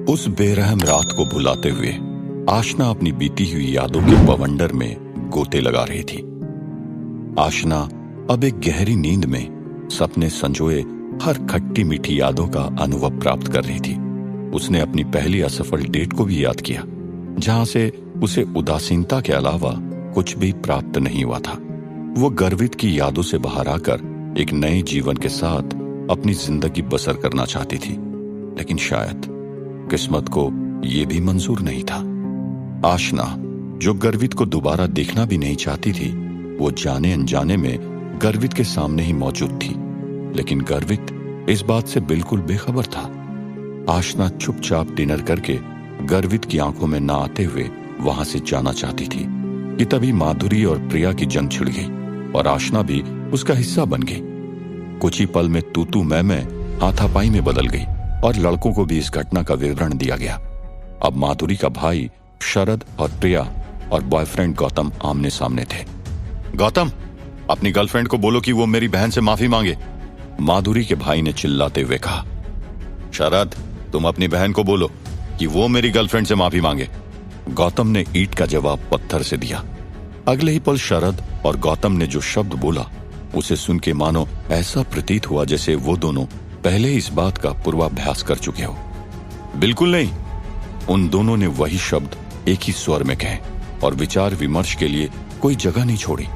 उस बेरहम रात को भुलाते हुए आशना अपनी बीती हुई यादों के बवंडर में गोते लगा रही थी। आशना अब एक गहरी नींद में सपने संजोए हर खट्टी मीठी यादों का अनुभव प्राप्त कर रही थी। उसने अपनी पहली असफल डेट को भी याद किया, जहां से उसे उदासीनता के अलावा कुछ भी प्राप्त नहीं हुआ था। वो गर्वित की यादों से बाहर आकर एक नए जीवन के साथ अपनी जिंदगी बसर करना चाहती थी, लेकिन शायद किस्मत को यह भी मंजूर नहीं था। आशना, जो गर्वित को दोबारा देखना भी नहीं चाहती थी, वो जाने अनजाने में गर्वित के सामने ही मौजूद थी, लेकिन गर्वित इस बात से बिल्कुल बेखबर था। आशना चुपचाप डिनर करके गर्वित की आंखों में ना आते हुए वहां से जाना चाहती थी कि तभी माधुरी और प्रिया की जंग छिड़ गई और आशना भी उसका हिस्सा बन गई। कुछ ही पल में तू मैं हाथापाई में बदल गई और लड़कों को भी इस घटना का विवरण दिया गया। अब माधुरी का भाई शरद और प्रिया और बॉयफ्रेंड गौतम आमने सामने थे। गौतम, अपनी गर्लफ्रेंड को बोलो कि वो मेरी बहन से माफी मांगे, माधुरी के भाई ने चिल्लाते हुए कहा। शरद, तुम अपनी बहन को बोलो कि वो मेरी गर्लफ्रेंड से माफी मांगे, गौतम ने ईंट का जवाब पत्थर से दिया। अगले ही पल शरद और गौतम ने जो शब्द बोला, उसे सुन के मानो ऐसा प्रतीत हुआ जैसे वो दोनों पहले इस बात का पूर्वाभ्यास कर चुके हो। बिल्कुल नहीं, उन दोनों ने वही शब्द एक ही स्वर में कहे और विचार विमर्श के लिए कोई जगह नहीं छोड़ी।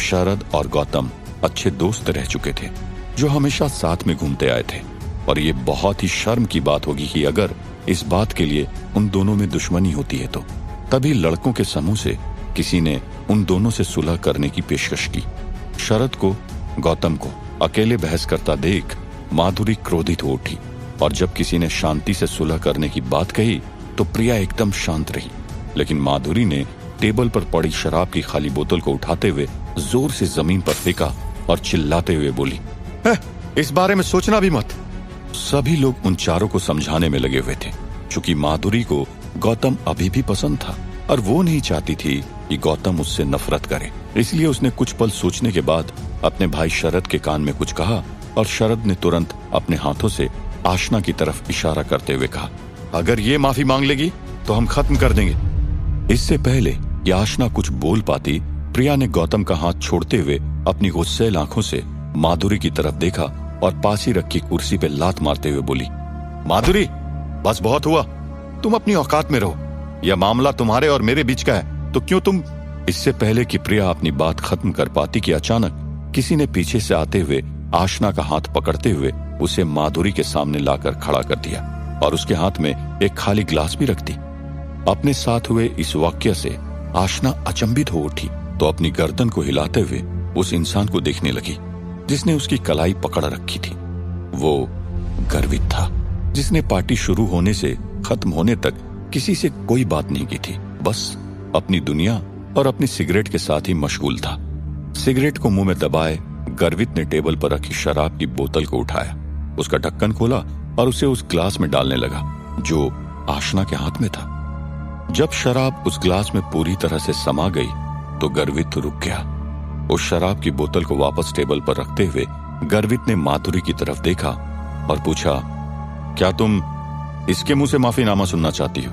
शरद और गौतम अच्छे दोस्त रह चुके थे, जो हमेशा साथ में घूमते आए थे, और ये बहुत ही शर्म की बात होगी कि अगर इस बात के लिए उन दोनों में दुश्मनी होती है तो। तभी लड़कों के समूह से किसी ने उन दोनों से सुलह करने की पेशकश की। शरद को गौतम को अकेले बहस करता देख माधुरी क्रोधित हो उठी, और जब किसी ने शांति से सुलह करने की बात कही तो प्रिया एकदम शांत रही, लेकिन माधुरी ने टेबल पर पड़ी शराब की खाली बोतल को उठाते हुए जोर से जमीन पर फेंका और चिल्लाते हुए बोली, इस बारे में सोचना भी मत। सभी लोग उन चारों को समझाने में लगे हुए थे, क्योंकि माधुरी को गौतम अभी भी पसंद था और वो नहीं चाहती थी कि गौतम उससे नफरत करे। इसलिए उसने कुछ पल सोचने के बाद अपने भाई शरद के कान में कुछ कहा, और शरद ने तुरंत अपने हाथों से आशना की तरफ इशारा करते हुए कहा, अगर ये माफी मांग लेगी तो हम खत्म कर देंगे। इससे पहले कि आशना कुछ बोल पाती, प्रिया ने गौतम का हाथ छोड़ते हुए अपनी गुस्सैल आंखों से माधुरी की तरफ देखा और पास ही रखी कुर्सी पे लात मारते हुए बोली, माधुरी, बस बहुत हुआ, तुम अपनी औकात में रहो। यह मामला तुम्हारे और मेरे बीच का है, तो क्यों तुम। इससे पहले कि प्रिया अपनी बात खत्म कर पाती कि अचानक किसी ने पीछे से आते हुए आशना का हाथ पकड़ते हुए उसे माधुरी के सामने लाकर खड़ा कर दिया और उसके हाथ में एक खाली ग्लास भी रख दी। अपने साथ हुए इस वाक्य से आशना अचंभित हो उठी तो अपनी गर्दन को हिलाते हुए उस इंसान को देखने लगी जिसने उसकी कलाई पकड़ रखी थी। वो गर्वित था, जिसने पार्टी शुरू होने से खत्म होने तक किसी से कोई बात नहीं की थी, बस अपनी दुनिया और अपनी सिगरेट के साथ ही मशगूल था। सिगरेट को मुंह में दबाए गर्वित ने टेबल पर रखी शराब की बोतल को उठाया, उसका ढक्कन खोला और उसे उस ग्लास में डालने लगा जो आशना के हाथ में था। जब शराब उस ग्लास में पूरी तरह से समा गई तो गर्वित रुक गया। उस शराब की बोतल को वापस टेबल पर रखते हुए गर्वित ने माधुरी की तरफ देखा और पूछा, क्या तुम इसके मुंह से माफीनामा सुनना चाहती हो?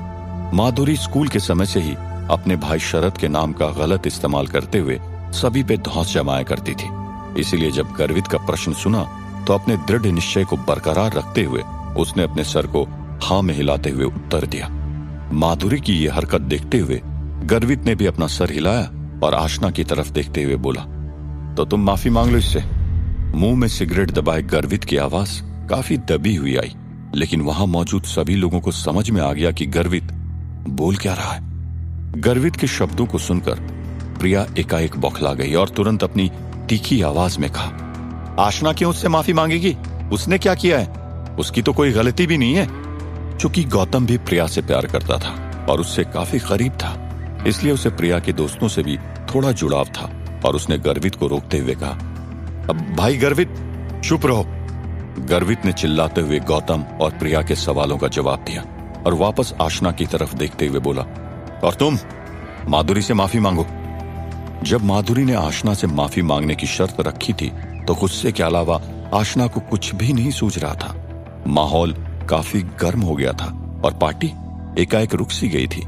माधुरी स्कूल के समय से ही अपने भाई शरद के नाम का गलत इस्तेमाल करते हुए सभी पे धौंस जमाया करती थी, इसीलिए जब गर्वित का प्रश्न सुना तो अपने दृढ़ निश्चय को बरकरार रखते हुए उसने अपने सर को हाँ में हिलाते हुए उत्तर दिया। माधुरी की ये हरकत देखते हुए गर्वित ने भी अपना सर हिलाया और आशना की तरफ देखते हुए बोला, तो तुम माफी मांग लो इससे। मुंह में सिगरेट दबाए गर्वित की आवाज काफी दबी हुई आई, लेकिन वहां मौजूद सभी लोगों को समझ में आ गया कि गर्वित बोल क्या रहा है। गर्वित के शब्दों को सुनकर प्रिया एकाएक बौखला गई और तुरंत अपनी तीखी आवाज में कहा, आशना क्यों उससे माफी मांगेगी? उसने क्या किया है? उसकी तो कोई गलती भी नहीं है। चूंकि गौतम भी प्रिया से प्यार करता था और उससे काफी करीब था, इसलिए उसे प्रिया के दोस्तों से भी थोड़ा जुड़ाव था और उसने गर्वित को रोकते हुए कहा, अब भाई गर्वित, चुप रहो। गर्वित ने चिल्लाते हुए गौतम और प्रिया के सवालों का जवाब दिया और वापस आशना की तरफ देखते हुए बोला, और तुम माधुरी से माफी मांगो। जब माधुरी ने आशना से माफी मांगने की शर्त रखी थी तो गुस्से के अलावा आशना को कुछ भी नहीं सूझ रहा था। माहौल काफी गर्म हो गया था और पार्टी एकाएक रुक सी गई थी।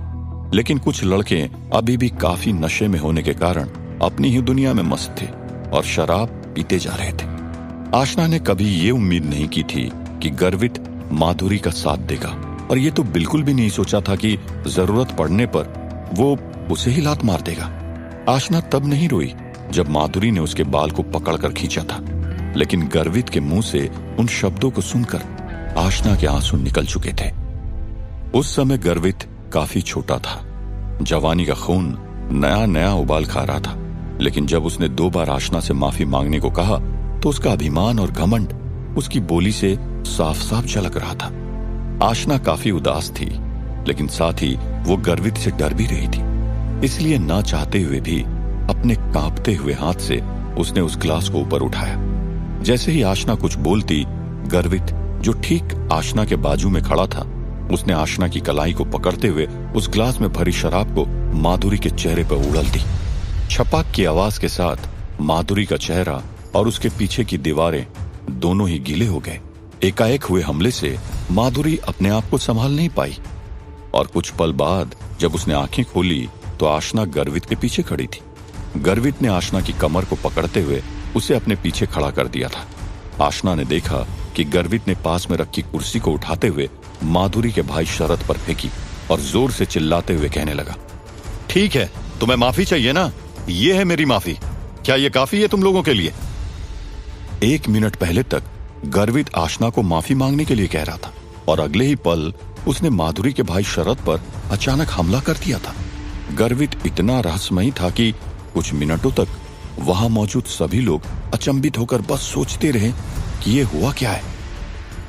लेकिन कुछ लड़के अभी भी काफी नशे में होने के कारण अपनी ही दुनिया में मस्त थे और शराब पीते जा रहे थे। आशना ने कभी ये उम्मीद नहीं की थी कि गर्वित माधुरी का साथ देगा, और ये तो बिल्कुल भी नहीं सोचा था कि जरूरत पड़ने पर वो उसे ही लात मार देगा। आशना तब नहीं रोई जब माधुरी ने उसके बाल को पकड़कर खींचा था, लेकिन गर्वित के मुंह से उन शब्दों को सुनकर आशना के आंसू निकल चुके थे। उस समय गर्वित काफी छोटा था, जवानी का खून नया नया उबाल खा रहा था। लेकिन जब उसने 2 बार आशना से माफी मांगने को कहा तो उसका अभिमान और घमंड उसकी बोली से साफ साफ झलक रहा था। आशना काफी उदास थी, लेकिन साथ ही वो गर्वित से डर भी रही थी। इसलिए ना चाहते हुए भी अपने कांपते हुए हाथ से उसने उस ग्लास को ऊपर उठाया। जैसे ही आशना कुछ बोलती, गर्वित जो ठीक आशना के बाजू में खड़ा था, उसने आशना की कलाई को पकड़ते हुए उस ग्लास में भरी शराब को माधुरी के चेहरे पर उड़ल दी। छपाक की आवाज के साथ माधुरी का चेहरा और उसके पीछे की दीवारें दोनों ही गीले हो गए। एकाएक हुए हमले से माधुरी अपने आप को संभाल नहीं पाई, और कुछ पल बाद जब उसने आंखें खोली तो आशना गर्वित के पीछे खड़ी थी। गर्वित ने आशना की कमर को पकड़ते हुए उसे अपने पीछे खड़ा कर दिया था। आशना ने देखा कि गर्वित ने पास में रखी कुर्सी को उठाते हुए माधुरी के भाई शरद पर फेंकी और जोर से चिल्लाते हुए कहने लगा, ठीक है, तुम्हें माफी चाहिए ना? ये है मेरी माफी। क्या ये काफी है तुम लोगों के लिए? 1 मिनट पहले तक गर्वित आशना को माफी मांगने के लिए कह रहा था, और अगले ही पल उसने माधुरी के भाई शरद पर अचानक हमला कर दिया था। गर्वित इतना रहस्यमयी था कि कुछ मिनटों तक वहां मौजूद सभी लोग अचंभित होकर बस सोचते रहे कि ये हुआ क्या है।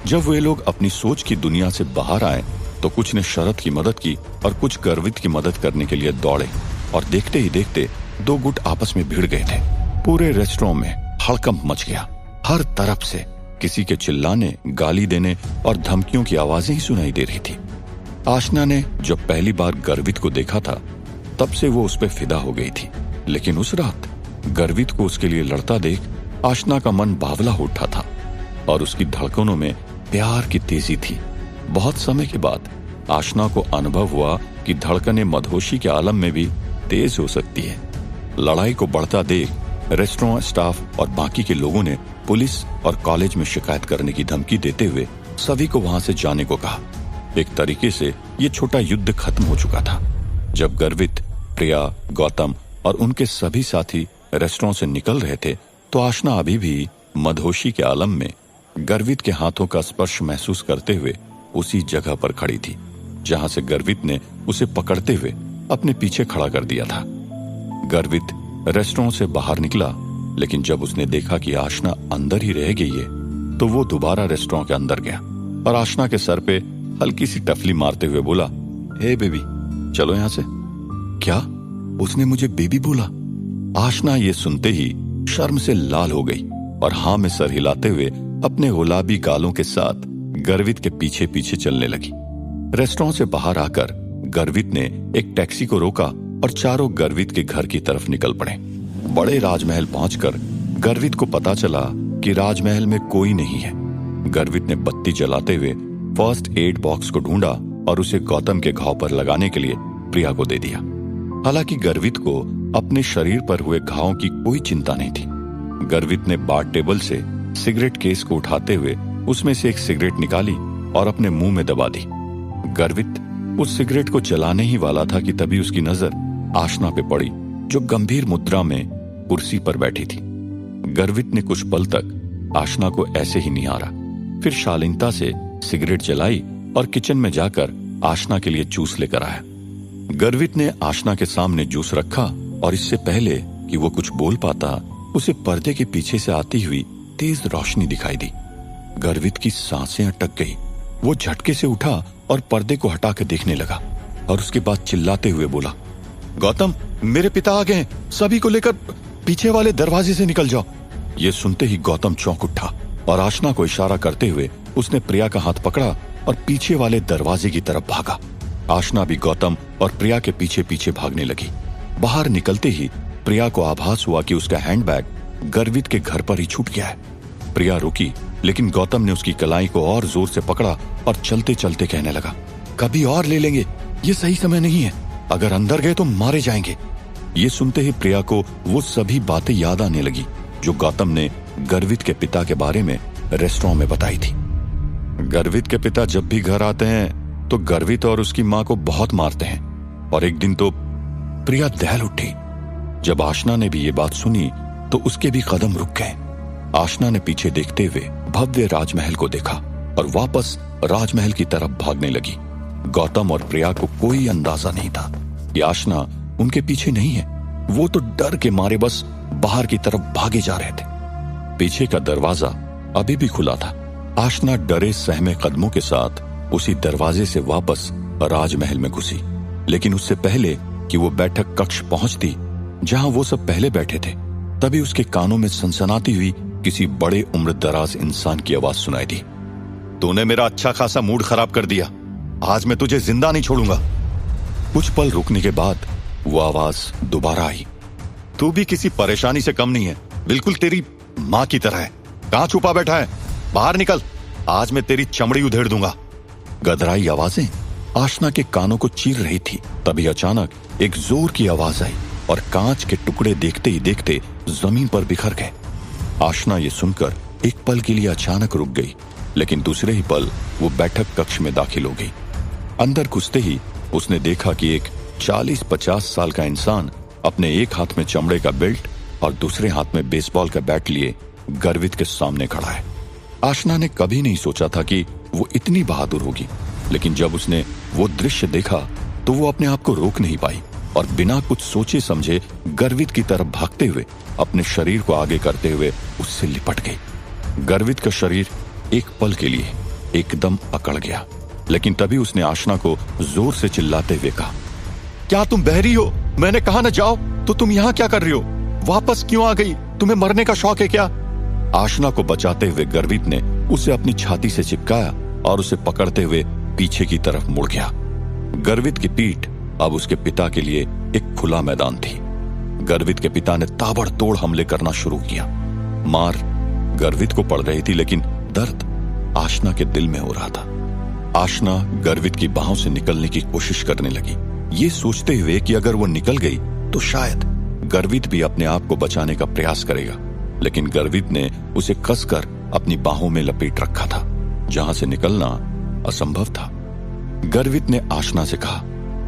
जब वे लोग अपनी सोच की दुनिया से बाहर आए तो कुछ ने शरद की मदद की और कुछ गर्वित की मदद करने के लिए दौड़े, और देखते ही देखते 2 गुट आपस में भिड़ गए थे। पूरे रेस्टोरेंट में हड़कंप मच गया। हर तरफ से किसी के चिल्लाने, गाली देने और धमकियों की आवाजें ही सुनाई दे रही थी। आशना ने जब पहली बार गर्वित को देखा था तब से वो उस पर फिदा हो गई थी, लेकिन उस रात गर्वित को उसके लिए लड़ता देख आशना का मन बावला हो उठा था और उसकी धड़कनों में प्यार की तेजी थी। बहुत समय के बाद आशना को अनुभव हुआ कि धड़कनें मदहोशी के आलम में भी तेज हो सकती है। लड़ाई को बढ़ता देख रेस्टोरेंट स्टाफ और बाकी के लोगों ने पुलिस और कॉलेज में शिकायत करने की धमकी देते हुए सभी को वहां से जाने को कहा। एक तरीके से ये छोटा युद्ध खत्म हो चुका था। जब गर्वित, प्रिया, गौतम और उनके सभी साथी रेस्टोरेंट से निकल रहे थे तो आशना अभी भी मदहोशी के आलम में गर्वित के हाथों का स्पर्श महसूस करते हुए उसी जगह पर खड़ी थी जहां से गर्वित ने उसे पकड़ते हुए अपने पीछे खड़ा कर दिया था। गर्वित रेस्टोरेंट से बाहर निकला, लेकिन जब उसने देखा कि आशना अंदर ही रह गई है तो वो दोबारा रेस्टोरेंट के अंदर गया और आशना के सर पे हल्की सी टफली मारते हुए बोला, हे बेबी, चलो यहां से। क्या? उसने मुझे बेबी बोला? आशना ये सुनते ही शर्म से लाल हो गई और हाँ में सर हिलाते हुए अपने गुलाबी गालों के साथ गर्वित के पीछे पीछे चलने लगी। रेस्टोरेंट से बाहर आकर गर्वित ने एक टैक्सी को रोका और चारों गर्वित के घर की तरफ निकल पड़े। बड़े राजमहल पहुंचकर गर्वित को पता चला कि राजमहल में कोई नहीं है। गर्वित ने बत्ती जलाते हुए फर्स्ट एड बॉक्स को ढूंढा और उसे गौतम के घाव पर लगाने के लिए प्रिया को दे दिया। हालांकि गर्वित को अपने शरीर पर हुए घावों की कोई चिंता नहीं थी। गर्वित ने बार टेबल से सिगरेट केस को उठाते हुए उसमें से एक सिगरेट निकाली और अपने मुंह में दबा दी। गर्वित उस सिगरेट को जलाने ही वाला था कि तभी उसकी नजर आशना पे पड़ी, जो गंभीर मुद्रा में कुर्सी पर बैठी थी। गर्वित ने कुछ पल तक आशना को ऐसे ही निहारा, फिर शालीनता से सिगरेट जलाई और किचन में जाकर आशना के लिए जूस लेकर आया। गर्वित ने आशना के सामने जूस रखा और इससे पहले कि वो कुछ बोल पाता, उसे पर्दे के पीछे से आती हुई तेज रोशनी दिखाई दी। गर्वित की सांसें अटक गई। वो झटके से उठा और पर्दे को हटा के देखने लगा और उसके बाद चिल्लाते हुए बोला, गौतम, मेरे पिता आ गए, सभी को लेकर पीछे वाले दरवाजे से निकल जाओ। ये सुनते ही गौतम चौंक उठा और आशना को इशारा करते हुए उसने प्रिया का हाथ पकड़ा और पीछे वाले दरवाजे की तरफ भागा। आशना भी गौतम और प्रिया के पीछे पीछे भागने लगी। बाहर निकलते ही प्रिया को आभास हुआ कि उसका हैंडबैग गर्वित के घर पर ही छूट गया है। प्रिया रुकी, लेकिन गौतम ने उसकी कलाई को और जोर से पकड़ा और चलते चलते कहने लगा, कभी और ले लेंगे, ये सही समय नहीं है, अगर अंदर गए तो मारे जाएंगे। ये सुनते ही प्रिया को वो सभी बातें याद आने लगी जो गौतम ने गर्वित के पिता के बारे में रेस्टोरेंट में बताई थी। गर्वित के पिता जब भी घर आते हैं तो गर्वित और उसकी मां को बहुत मारते हैं, और एक दिन तो प्रिया दहल उठी। जब आशना ने भी ये बात सुनी तो उसके भी कदम रुक गए। आशना ने पीछे देखते हुए भव्य राजमहल को देखा और वापस राजमहल की तरफ भागने लगी। गौतम और प्रिया को कोई अंदाजा नहीं था कि आशना उनके पीछे नहीं है। वो तो डर के मारे बस बाहर की तरफ भागे जा रहे थे। पीछे का दरवाजा अभी भी खुला था। आशना डरे सहमे कदमों के साथ उसी दरवाजे से वापस राजमहल में घुसी, लेकिन उससे पहले कि वो बैठक कक्ष पहुंचती जहां वो सब पहले बैठे थे, तभी उसके कानों में सनसनाती हुई किसी बड़े उम्रदराज इंसान की आवाज सुनाई दी। तूने मेरा अच्छा खासा मूड खराब कर दिया, आज मैं तुझे जिंदा नहीं छोड़ूंगा। कुछ पल रुकने के बाद वो आवाज दोबारा आई। तू भी किसी परेशानी से कम नहीं है, बिल्कुल तेरी मां की तरह है। कहां छुपा बैठा है, बाहर निकल, आज मैं तेरी चमड़ी उधेड़ दूंगा। गदराई आवाजें आशना के कानों को चीर रही थी। तभी अचानक एक जोर की आवाज आई और कांच के टुकड़े देखते ही देखते जमीन पर बिखर गए। आशना ये सुनकर एक पल के लिए अचानक रुक गई, लेकिन दूसरे ही पल वो बैठक कक्ष में दाखिल हो गई। अंदर घुसते ही उसने देखा कि एक 40-50 साल का इंसान अपने एक हाथ में चमड़े का बेल्ट और दूसरे हाथ में बेसबॉल का बैट लिए गर्वित के सामने खड़ा है। आशना ने कभी नहीं सोचा था कि वो इतनी बहादुर होगी, लेकिन जब उसने वो दृश्य देखा तो वो अपने आप को रोक नहीं पाई और बिना कुछ सोचे समझे गर्वित की तरफ भागते हुए अपने शरीर को आगे करते हुए उससे लिपट गई। गर्वित का शरीर एक पल के लिए एकदम अकड़ गया, लेकिन तभी उसने आशना को जोर से चिल्लाते हुए कहा, क्या तुम बहरी हो? मैंने कहा ना जाओ, तो तुम यहाँ क्या कर रही हो? वापस क्यों आ गई? तुम्हें मरने का शौक है क्या? आशना को बचाते हुए गर्वित ने उसे अपनी छाती से चिपकाया और उसे पकड़ते हुए पीछे की तरफ मुड़ गया। गर्वित की पीठ अब उसके पिता के लिए एक खुला मैदान थी। गर्वित के पिता ने ताबड़तोड़ हमले करना शुरू किया। मार गर्वित को पड़ रही थी, लेकिन दर्द आशना के दिल में हो रहा था। आशना गर्वित की बाहों से निकलने की कोशिश करने लगी, ये सोचते हुए कि अगर वो निकल गई तो शायद गर्वित भी अपने आप को बचाने का प्रयास करेगा, लेकिन गर्वित ने उसे कसकर अपनी बाहों में लपेट रखा था, जहां से निकलना असंभव था। गर्वित ने आशना से कहा,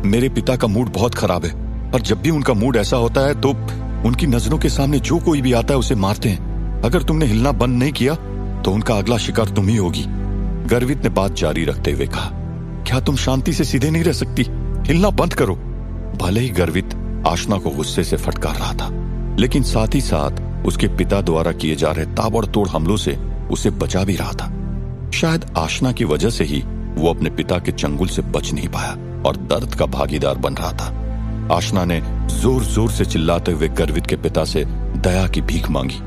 मेरे पिता का मूड बहुत खराब है, और जब भी उनका मूड ऐसा होता है तो उनकी नजरों के सामने जो कोई भी आता है उसे मारते हैं। अगर तुमने हिलना बंद नहीं किया तो उनका अगला शिकार तुम ही होगी। गर्वित ने बात जारी रखते हुए कहा, क्या तुम शांति से सीधे नहीं रह सकती? हिलना बंद करो। भले ही गर्वित आशना को गुस्से से फटकार रहा था, लेकिन साथ ही साथ उसके पिता द्वारा किए जा रहे ताबड़तोड़ हमलों से उसे बचा भी रहा था। शायद आशना की वजह से ही वो अपने पिता के चंगुल से बच नहीं पाया और दर्द का भागीदार बन रहा था। आशना ने जोर जोर से चिल्लाते हुए गर्वित के पिता से दया की भीख मांगी,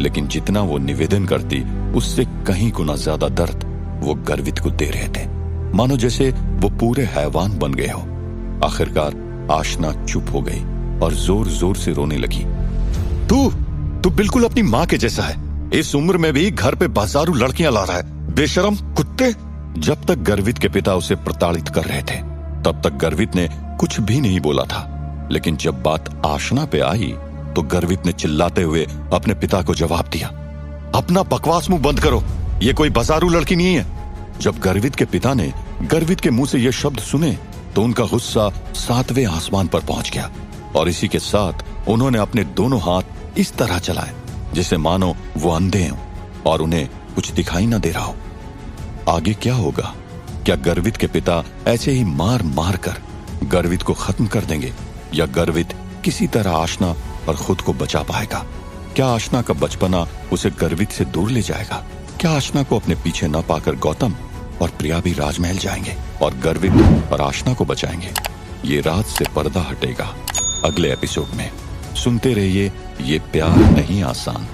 लेकिन जितना वो निवेदन करती उससे कहीं गुना ज्यादा दर्द वो गर्वित को दे रहे थे, मानो जैसे वो पूरे हैवान बन गए हो। आखिरकार आशना चुप हो गई और जोर जोर से रोने लगी। तू बिल्कुल अपनी माँ के जैसा है, इस उम्र में भी घर पे बाजारू लड़कियां ला रहा है, बेशरम कुत्ते। जब तक गर्वित के पिता उसे प्रताड़ित कर रहे थे तब तक गर्वित ने कुछ भी नहीं बोला था, लेकिन जब बात आशना पे आई तो गर्वित ने चिल्लाते हुए अपने पिता को जवाब दिया, अपना बकवास मुंह बंद करो, ये कोई बाजारू लड़की नहीं है। जब गर्वित के पिता ने गर्वित के मुंह से ये शब्द सुने तो उनका गुस्सा 7वें आसमान पर पहुंच गया, और इसी के साथ उन्होंने अपने दोनों हाथ इस तरह चलाए जैसे मानो वो अंधे हों और उन्हें कुछ दिखाई न दे रहा हो। आगे क्या होगा? क्या गर्वित के पिता ऐसे ही मार मार कर गर्वित को खत्म कर देंगे, या गर्वित किसी तरह आशना और खुद को बचा पाएगा? क्या आशना का बचपना उसे गर्वित से दूर ले जाएगा? क्या आशना को अपने पीछे न पाकर गौतम और प्रिया भी राजमहल जाएंगे और गर्वित और आशना को बचाएंगे? ये रात से पर्दा हटेगा अगले एपिसोड में। सुनते रहिए ये प्यार नहीं आसान।